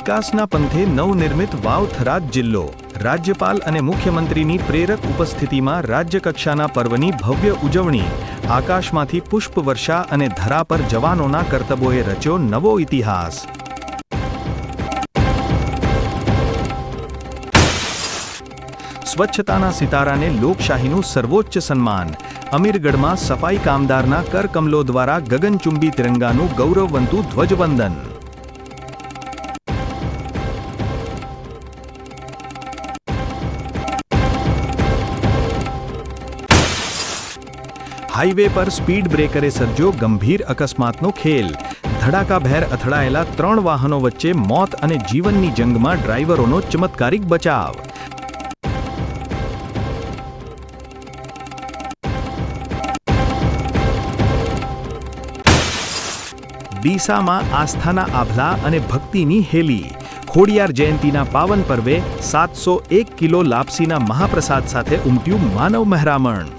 વિકાસના પંથે નવનિર્મિત વાવ થરાદ જિલ્લો રાજ્યપાલ અને મુખ્યમંત્રીની પ્રેરક ઉપસ્થિતિમાં રાજ્યકક્ષાના પર્વની ભવ્ય ઉજવણી આકાશમાંથી પુષ્પવર્ષા અને ધરા પર જવાનોના કરતબોએ રચ્યો નવો ઇતિહાસ। સ્વચ્છતાના સિતારાને લોકશાહીનું સર્વોચ્ચ સન્માન। અમીરગઢમાં સફાઈ કામદારના કરકમલો દ્વારા ગગનચુંબી તિરંગાનું ગૌરવવંતું ધ્વજવંદન। હાઈવે પર સ્પીડ બ્રેકરે સર્જ્યો ગંભીર અકસ્માતનો ખેલ। ધડાકાભેર અથડાયેલા 3 વાહનો વચ્ચે મોત અને જીવનની જંગમાં ડ્રાઈવરોનો ચમત્કારિક બચાવ। ડીસામાં આસ્થાના આભલા અને ભક્તિની હેલી। ખોડિયાર જયંતીના પાવન પર્વે 701 કિલો લાપસીના મહાપ્રસાદ સાથે ઉમટ્યું માનવ મહેરામણ।